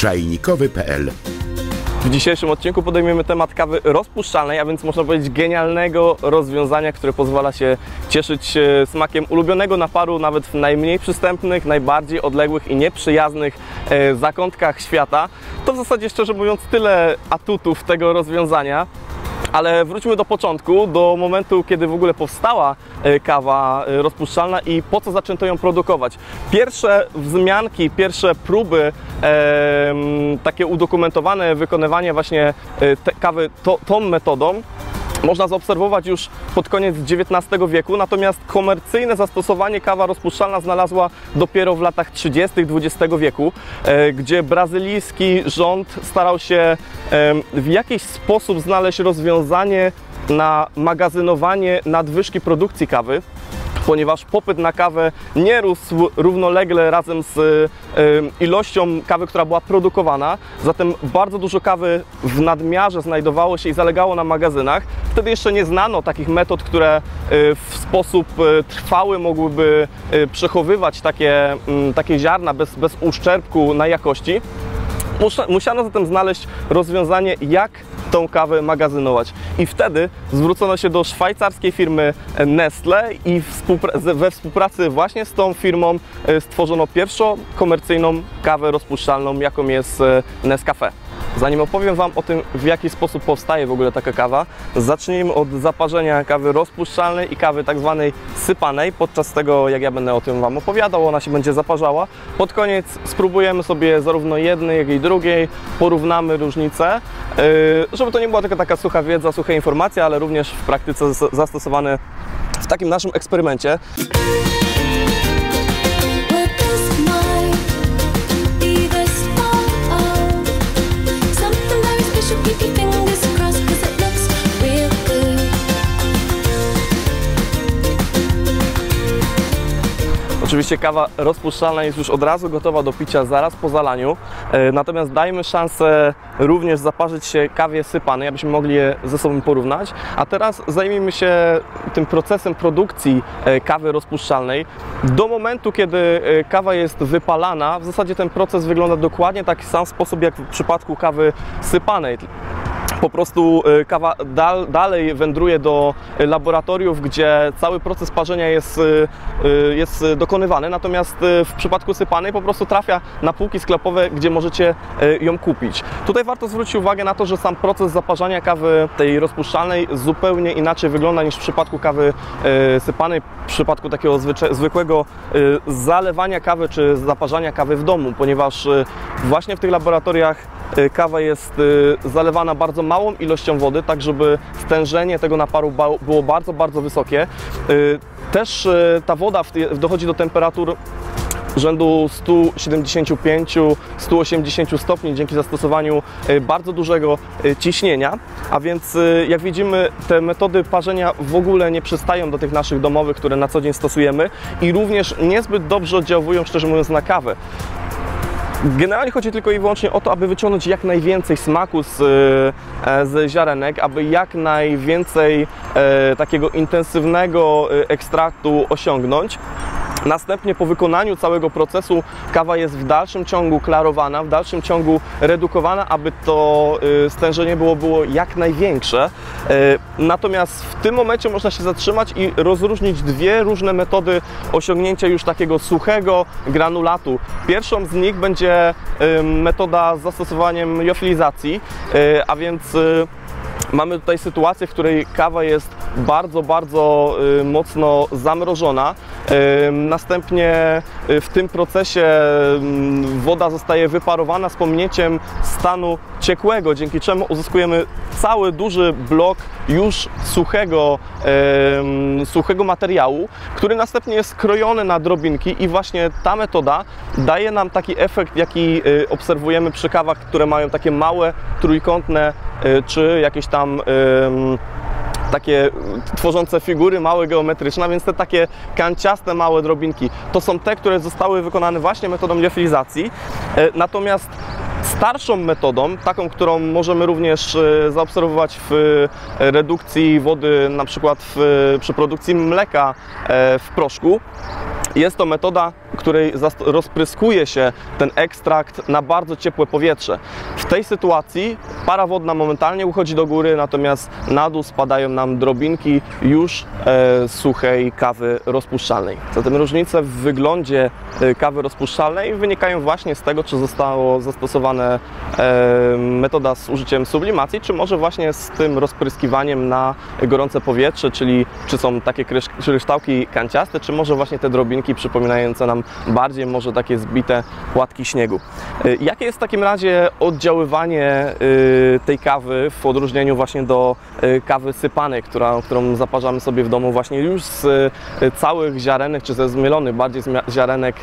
czajnikowy.pl. W dzisiejszym odcinku podejmiemy temat kawy rozpuszczalnej, a więc można powiedzieć genialnego rozwiązania, które pozwala się cieszyć smakiem ulubionego naparu nawet w najmniej przystępnych, najbardziej odległych i nieprzyjaznych zakątkach świata. To w zasadzie, szczerze mówiąc, tyle atutów tego rozwiązania. Ale wróćmy do początku, do momentu, kiedy w ogóle powstała kawa rozpuszczalna i po co zaczęto ją produkować. Pierwsze wzmianki, pierwsze próby, takie udokumentowane wykonywanie właśnie kawy tą metodą można zaobserwować już pod koniec XIX wieku, natomiast komercyjne zastosowanie kawa rozpuszczalna znalazła dopiero w latach 30. XX wieku, gdzie brazylijski rząd starał się w jakiś sposób znaleźć rozwiązanie na magazynowanie nadwyżki produkcji kawy, ponieważ popyt na kawę nie rósł równolegle razem z ilością kawy, która była produkowana. Zatem bardzo dużo kawy w nadmiarze znajdowało się i zalegało na magazynach. Wtedy jeszcze nie znano takich metod, które w sposób trwały mogłyby przechowywać takie ziarna bez uszczerbku na jakości. Musiano zatem znaleźć rozwiązanie, jak tą kawę magazynować. I wtedy zwrócono się do szwajcarskiej firmy Nestle i we współpracy właśnie z tą firmą stworzono pierwszą komercyjną kawę rozpuszczalną, jaką jest Nescafé. Zanim opowiem Wam o tym, w jaki sposób powstaje w ogóle taka kawa, zacznijmy od zaparzenia kawy rozpuszczalnej i kawy tak zwanej sypanej. Podczas tego, jak ja będę o tym Wam opowiadał, ona się będzie zaparzała. Pod koniec spróbujemy sobie zarówno jednej, jak i drugiej, porównamy różnice, żeby to nie była tylko taka sucha wiedza, suche informacje, ale również w praktyce zastosowane w takim naszym eksperymencie. Oczywiście kawa rozpuszczalna jest już od razu gotowa do picia zaraz po zalaniu, natomiast dajmy szansę również zaparzyć się kawie sypanej, abyśmy mogli je ze sobą porównać. A teraz zajmijmy się tym procesem produkcji kawy rozpuszczalnej. Do momentu, kiedy kawa jest wypalana, w zasadzie ten proces wygląda dokładnie w taki sam sposób jak w przypadku kawy sypanej. Po prostu kawa dalej wędruje do laboratoriów, gdzie cały proces parzenia jest dokonywany, natomiast w przypadku sypanej po prostu trafia na półki sklepowe, gdzie możecie ją kupić. Tutaj warto zwrócić uwagę na to, że sam proces zaparzania kawy tej rozpuszczalnej zupełnie inaczej wygląda niż w przypadku kawy sypanej, w przypadku takiego zwykłego zalewania kawy czy zaparzania kawy w domu, ponieważ właśnie w tych laboratoriach kawa jest zalewana bardzo małą ilością wody, tak żeby stężenie tego naparu było bardzo, bardzo wysokie. Też ta woda dochodzi do temperatur rzędu 175-180 stopni dzięki zastosowaniu bardzo dużego ciśnienia, a więc jak widzimy, te metody parzenia w ogóle nie przystają do tych naszych domowych, które na co dzień stosujemy i również niezbyt dobrze oddziałują, szczerze mówiąc, na kawę. Generalnie chodzi tylko i wyłącznie o to, aby wyciągnąć jak najwięcej smaku z ziarenek, aby jak najwięcej takiego intensywnego ekstraktu osiągnąć. Następnie po wykonaniu całego procesu kawa jest w dalszym ciągu klarowana, w dalszym ciągu redukowana, aby to stężenie było jak największe. Natomiast w tym momencie można się zatrzymać i rozróżnić dwie różne metody osiągnięcia już takiego suchego granulatu. Pierwszą z nich będzie metoda z zastosowaniem liofilizacji, a więc mamy tutaj sytuację, w której kawa jest bardzo, bardzo mocno zamrożona. Następnie w tym procesie woda zostaje wyparowana z pominięciem stanu ciekłego, dzięki czemu uzyskujemy cały duży blok już suchego materiału, który następnie jest skrojony na drobinki i właśnie ta metoda daje nam taki efekt, jaki obserwujemy przy kawach, które mają takie małe, trójkątne czy jakieś tam takie tworzące figury małe geometryczne, więc te takie kanciaste małe drobinki to są te, które zostały wykonane właśnie metodą liofilizacji. Natomiast starszą metodą, taką, którą możemy również zaobserwować w redukcji wody, na przykład przy produkcji mleka w proszku, jest to metoda której rozpryskuje się ten ekstrakt na bardzo ciepłe powietrze. W tej sytuacji para wodna momentalnie uchodzi do góry, natomiast na dół spadają nam drobinki już suchej kawy rozpuszczalnej. Zatem różnice w wyglądzie kawy rozpuszczalnej wynikają właśnie z tego, czy zostało zastosowane metoda z użyciem sublimacji, czy może właśnie z tym rozpryskiwaniem na gorące powietrze, czyli czy są takie kryształki kanciaste, czy może właśnie te drobinki przypominające nam bardziej może takie zbite płatki śniegu. Jakie jest w takim razie oddziaływanie tej kawy w odróżnieniu właśnie do kawy sypanej, którą zaparzamy sobie w domu właśnie już z całych ziarenek, czy ze zmielonych bardziej ziarenek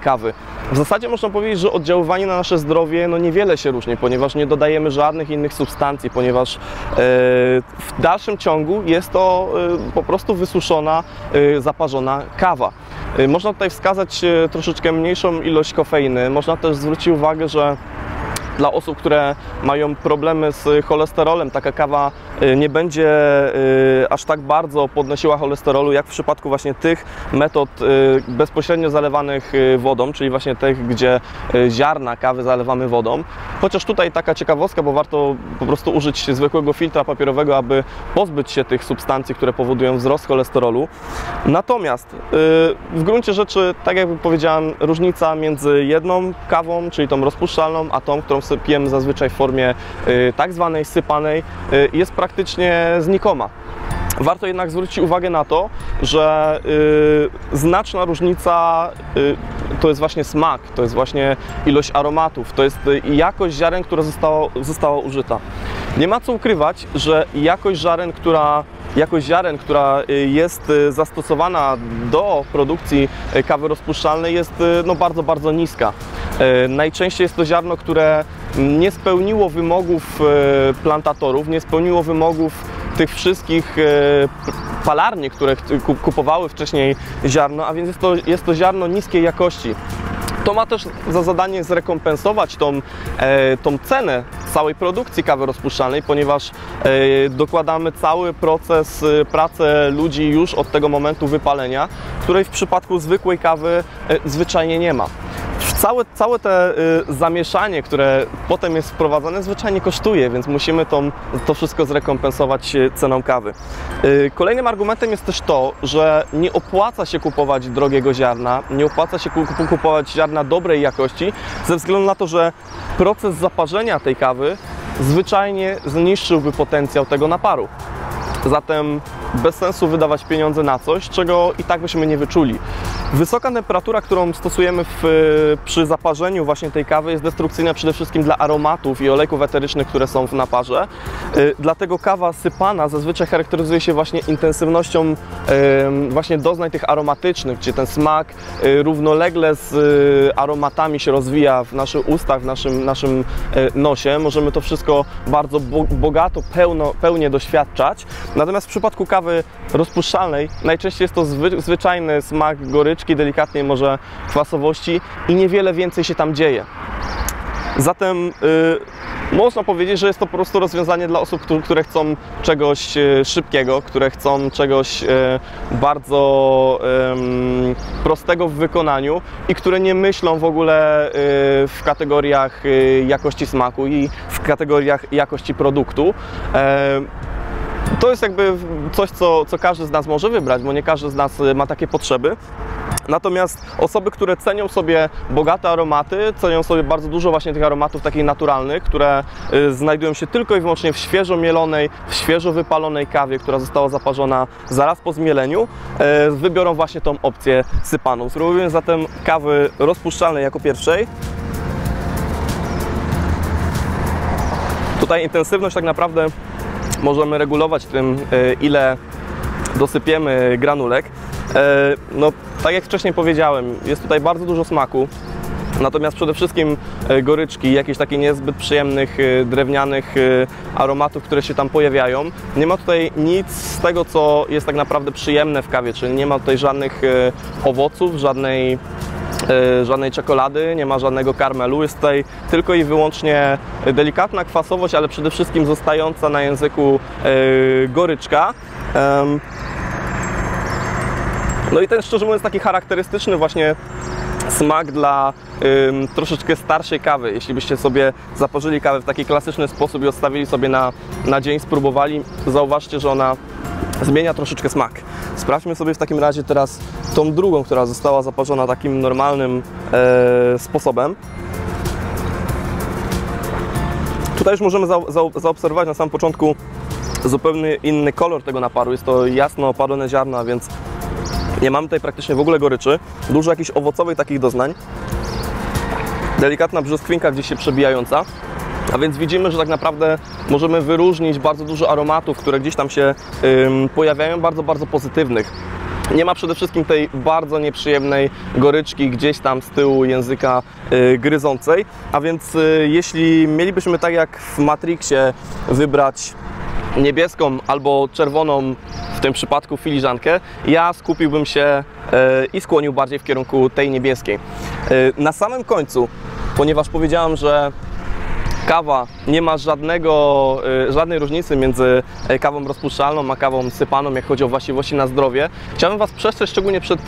kawy? W zasadzie można powiedzieć, że oddziaływanie na nasze zdrowie no niewiele się różni, ponieważ nie dodajemy żadnych innych substancji, ponieważ w dalszym ciągu jest to po prostu wysuszona, zaparzona kawa. Można tutaj wskazać troszeczkę mniejszą ilość kofeiny. Można też zwrócić uwagę, że dla osób, które mają problemy z cholesterolem, taka kawa nie będzie aż tak bardzo podnosiła cholesterolu, jak w przypadku właśnie tych metod bezpośrednio zalewanych wodą, czyli właśnie tych, gdzie ziarna kawy zalewamy wodą. Chociaż tutaj taka ciekawostka, bo warto po prostu użyć zwykłego filtra papierowego, aby pozbyć się tych substancji, które powodują wzrost cholesterolu. Natomiast w gruncie rzeczy, tak jak powiedziałem, różnica między jedną kawą, czyli tą rozpuszczalną, a tą, którą pijemy zazwyczaj w formie tak zwanej sypanej, jest praktycznie znikoma. Warto jednak zwrócić uwagę na to, że znaczna różnica to jest właśnie smak, to jest właśnie ilość aromatów, to jest jakość ziaren, która została użyta. Nie ma co ukrywać, że jakość ziaren, która jest zastosowana do produkcji kawy rozpuszczalnej, jest no bardzo, bardzo niska. Najczęściej jest to ziarno, które nie spełniło wymogów plantatorów, nie spełniło wymogów tych wszystkich palarni, które kupowały wcześniej ziarno, a więc jest to ziarno niskiej jakości. To ma też za zadanie zrekompensować tą cenę całej produkcji kawy rozpuszczalnej, ponieważ dokładamy cały proces pracy ludzi już od tego momentu wypalenia, której w przypadku zwykłej kawy zwyczajnie nie ma. Całe te zamieszanie, które potem jest wprowadzane, zwyczajnie kosztuje, więc musimy to wszystko zrekompensować ceną kawy. Kolejnym argumentem jest też to, że nie opłaca się kupować drogiego ziarna, nie opłaca się kupować ziarna dobrej jakości, ze względu na to, że proces zaparzenia tej kawy zwyczajnie zniszczyłby potencjał tego naparu. Zatem bez sensu wydawać pieniądze na coś, czego i tak byśmy nie wyczuli. Wysoka temperatura, którą stosujemy przy zaparzeniu właśnie tej kawy, jest destrukcyjna przede wszystkim dla aromatów i olejków eterycznych, które są w naparze. Dlatego kawa sypana zazwyczaj charakteryzuje się właśnie intensywnością właśnie doznań tych aromatycznych, gdzie ten smak równolegle z aromatami się rozwija w naszych ustach, w naszym nosie. Możemy to wszystko bardzo bogato, pełnie doświadczać. Natomiast w przypadku kawy rozpuszczalnej najczęściej jest to zwyczajny smak goryczki, delikatnej może kwasowości i niewiele więcej się tam dzieje. Zatem można powiedzieć, że jest to po prostu rozwiązanie dla osób, które chcą czegoś szybkiego, które chcą czegoś bardzo prostego w wykonaniu i które nie myślą w ogóle w kategoriach jakości smaku i w kategoriach jakości produktu. To jest jakby coś, co każdy z nas może wybrać, bo nie każdy z nas ma takie potrzeby. Natomiast osoby, które cenią sobie bogate aromaty, cenią sobie bardzo dużo właśnie tych aromatów takich naturalnych, które znajdują się tylko i wyłącznie w świeżo mielonej, w świeżo wypalonej kawie, która została zaparzona zaraz po zmieleniu, wybiorą właśnie tą opcję sypaną. Spróbujemy zatem kawy rozpuszczalnej jako pierwszej. Tutaj intensywność tak naprawdę możemy regulować tym, ile dosypiemy granulek. No, tak jak wcześniej powiedziałem, jest tutaj bardzo dużo smaku, natomiast przede wszystkim goryczki, jakichś takich niezbyt przyjemnych, drewnianych aromatów, które się tam pojawiają. Nie ma tutaj nic z tego, co jest tak naprawdę przyjemne w kawie, czyli nie ma tutaj żadnych owoców, żadnej czekolady, nie ma żadnego karmelu, jest tutaj tylko i wyłącznie delikatna kwasowość, ale przede wszystkim zostająca na języku goryczka. No i ten, szczerze mówiąc, taki charakterystyczny właśnie smak dla troszeczkę starszej kawy. Jeśli byście sobie zaparzyli kawę w taki klasyczny sposób i odstawili sobie na dzień, spróbowali, zauważcie, że ona zmienia troszeczkę smak. Sprawdźmy sobie w takim razie teraz tą drugą, która została zaparzona takim normalnym sposobem. Tutaj już możemy zaobserwować na samym początku zupełnie inny kolor tego naparu. Jest to jasno opalone ziarna, więc nie mamy tutaj praktycznie w ogóle goryczy. Dużo jakichś owocowych takich doznań. Delikatna brzoskwinka gdzieś się przebijająca. A więc widzimy, że tak naprawdę możemy wyróżnić bardzo dużo aromatów, które gdzieś tam się pojawiają, bardzo, bardzo pozytywnych. Nie ma przede wszystkim tej bardzo nieprzyjemnej goryczki gdzieś tam z tyłu języka gryzącej. A więc jeśli mielibyśmy tak jak w Matrixie wybrać niebieską albo czerwoną, w tym przypadku filiżankę, ja skupiłbym się i skłonił bardziej w kierunku tej niebieskiej. Na samym końcu, ponieważ powiedziałem, że kawa nie ma żadnej różnicy między kawą rozpuszczalną a kawą sypaną, jak chodzi o właściwości na zdrowie, chciałbym Was przestrzec szczególnie przed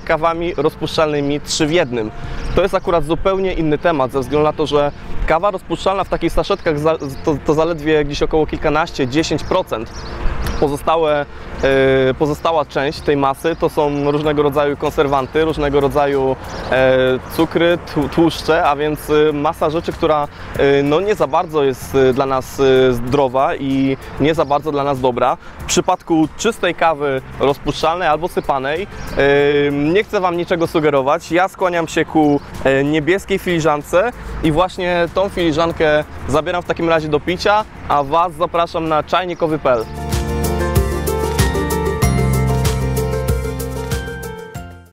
kawami rozpuszczalnymi 3 w 1. To jest akurat zupełnie inny temat, ze względu na to, że kawa rozpuszczalna w takich saszetkach to zaledwie gdzieś około kilkanaście, 10%. Pozostała część tej masy to są różnego rodzaju konserwanty, różnego rodzaju cukry, tłuszcze, a więc masa rzeczy, która no nie za bardzo jest dla nas zdrowa i nie za bardzo dla nas dobra. W przypadku czystej kawy rozpuszczalnej albo sypanej nie chcę Wam niczego sugerować. Ja skłaniam się ku niebieskiej filiżance i właśnie tą filiżankę zabieram w takim razie do picia, a Was zapraszam na czajnikowy.pl.